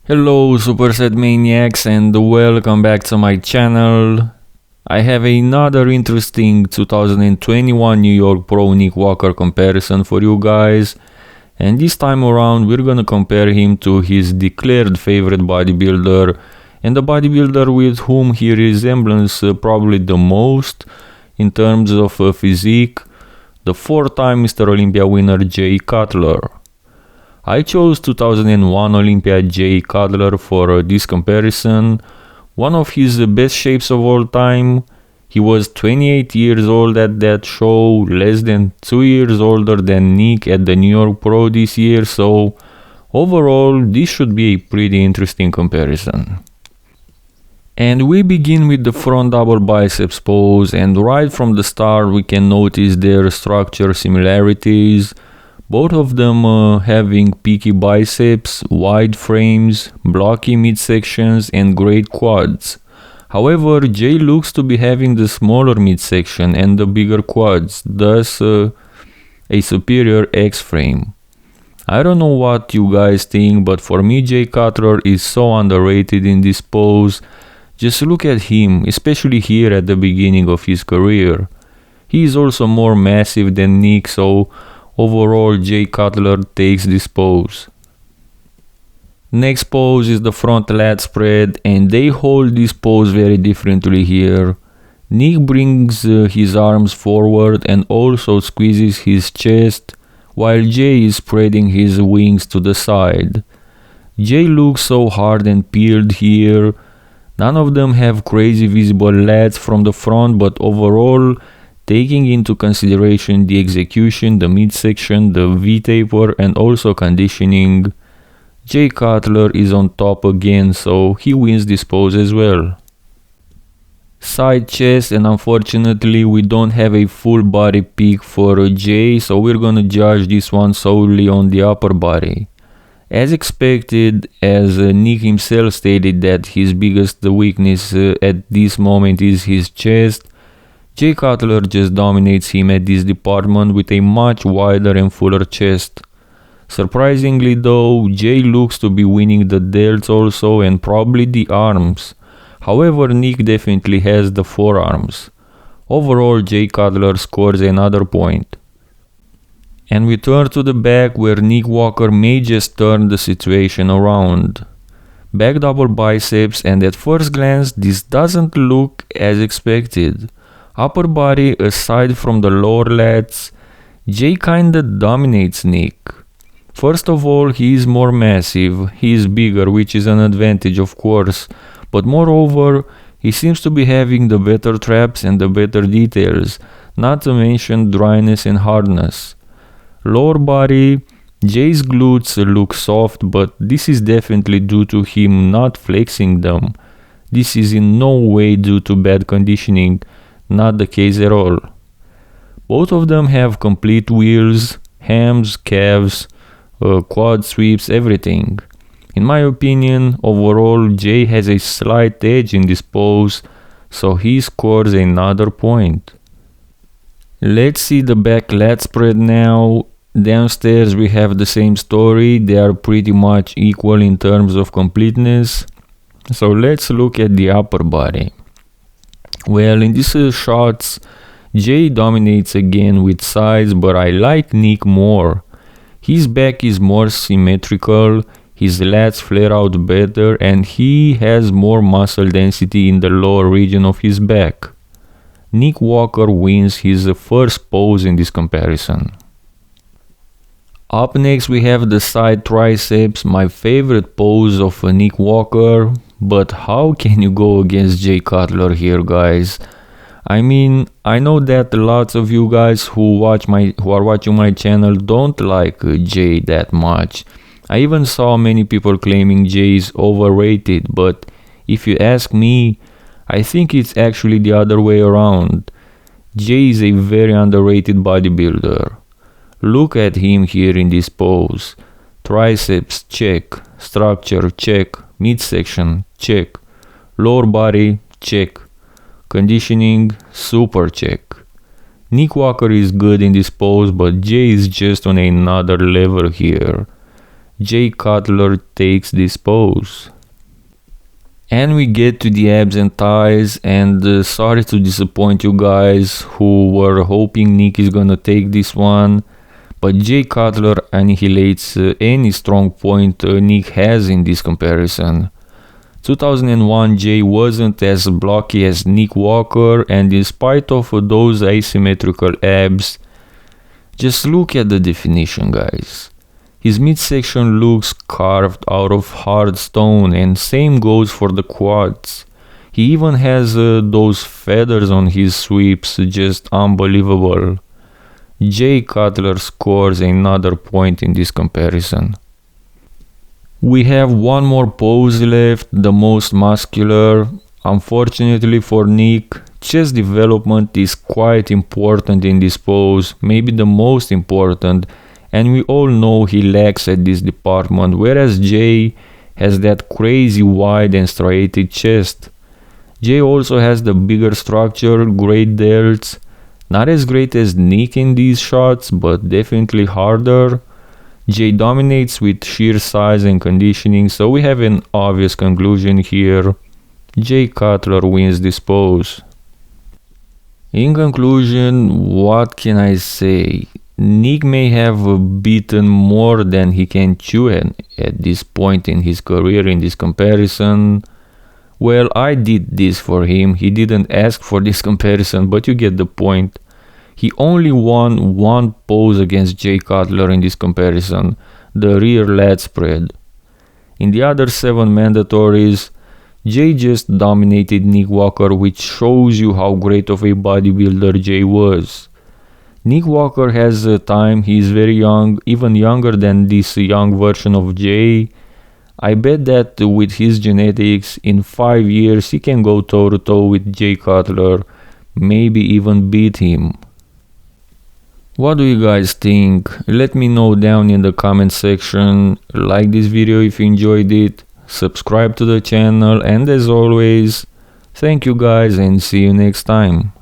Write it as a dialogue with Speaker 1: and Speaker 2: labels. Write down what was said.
Speaker 1: Hello Superset Maniacs and welcome back to my channel. I have another interesting 2021 New York Pro Nick Walker comparison for you guys, and this time around we're gonna compare him to his declared favorite bodybuilder and the bodybuilder with whom he resembles probably the most in terms of physique, the 4-time Mr. Olympia winner Cutler. I chose 2001 Olympia Cutler for this comparison, one of his best shapes of all time. He was 28 years old at that show, less than 2 years older than Nick at the New York Pro this year, so overall this should be a pretty interesting comparison. And we begin with the front double biceps pose, and right from the start we can notice their structure similarities. Both of them having peaky biceps, wide frames, blocky midsections and great quads. However, Jay looks to be having the smaller midsection and the bigger quads, thus a superior X-frame. I don't know what you guys think, but for me Jay Cutler is so underrated in this pose. Just look at him, especially here at the beginning of his career. He is also more massive than Nick, so overall, Jay Cutler takes this pose. Next pose is the front lat spread, and they hold this pose very differently here. Nick brings his arms forward and also squeezes his chest, while Jay is spreading his wings to the side. Jay looks so hard and peeled here. None of them have crazy visible lats from the front, but overall, taking into consideration the execution, the midsection, the V-taper and also conditioning, Jay Cutler is on top again, so he wins this pose as well. Side chest, and unfortunately we don't have a full body pic for Jay, so we're gonna judge this one solely on the upper body. As expected, as Nick himself stated that his biggest weakness at this moment is his chest, Jay Cutler just dominates him at this department with a much wider and fuller chest. Surprisingly though, Jay looks to be winning the delts also and probably the arms. However, Nick definitely has the forearms. Overall, Jay Cutler scores another point. And we turn to the back, where Nick Walker may just turn the situation around. Back double biceps, and at first glance this doesn't look as expected. Upper body, aside from the lower lats, Jay kinda dominates Nick. First of all, he is more massive, he is bigger, which is an advantage of course, but moreover, he seems to be having the better traps and the better details, not to mention dryness and hardness. Lower body, Jay's glutes look soft, but this is definitely due to him not flexing them. This is in no way due to bad conditioning. Not the case at all. Both of them have complete wheels, hams, calves, quad sweeps, everything. In my opinion, overall Jay has a slight edge in this pose, so he scores another point. Let's see the back lat spread now. Downstairs we have the same story, they are pretty much equal in terms of completeness. So let's look at the upper body. Well, in these shots, Jay dominates again with size, but I like Nick more. His back is more symmetrical, his lats flare out better, and he has more muscle density in the lower region of his back. Nick Walker wins his first pose in this comparison. Up next we have the side triceps, my favorite pose of Nick Walker. But how can you go against Jay Cutler here, guys? I mean, I know that lots of you guys who are watching my channel don't like Jay that much. I even saw many people claiming Jay is overrated, but if you ask me, I think it's actually the other way around. Jay is a very underrated bodybuilder. Look at him here in this pose. Triceps, check. Structure, check. Midsection, check. Lower body, check. Conditioning, super check. Nick Walker is good in this pose, but Jay is just on another level here. Jay Cutler takes this pose. And we get to the abs and thighs, and sorry to disappoint you guys who were hoping Nick is gonna take this one, but Jay Cutler annihilates any strong point Nick has in this comparison. 2001 Jay wasn't as blocky as Nick Walker, and in spite of those asymmetrical abs, just look at the definition, guys. His midsection looks carved out of hard stone, and same goes for the quads. He even has those feathers on his sweeps, just unbelievable. Jay Cutler scores another point in this comparison. We have one more pose left, the most muscular. Unfortunately for Nick, chest development is quite important in this pose, maybe the most important, and we all know he lacks at this department, whereas Jay has that crazy wide and striated chest. Jay also has the bigger structure, great delts, not as great as Nick in these shots, but definitely harder. Jay dominates with sheer size and conditioning, so we have an obvious conclusion here. Jay Cutler wins this pose. In conclusion, what can I say? Nick may have beaten more than he can chew at this point in his career in this comparison. Well, I did this for him. He didn't ask for this comparison, but you get the point. He only won one pose against Jay Cutler in this comparison, the rear lat spread. In the other 7 mandatories, Jay just dominated Nick Walker, which shows you how great of a bodybuilder Jay was. Nick Walker has time, he is very young, even younger than this young version of Jay. I bet that with his genetics, in 5 years he can go toe to toe with Jay Cutler, maybe even beat him. What do you guys think? Let me know down in the comment section. Like this video if you enjoyed it, subscribe to the channel, and as always, thank you guys and see you next time.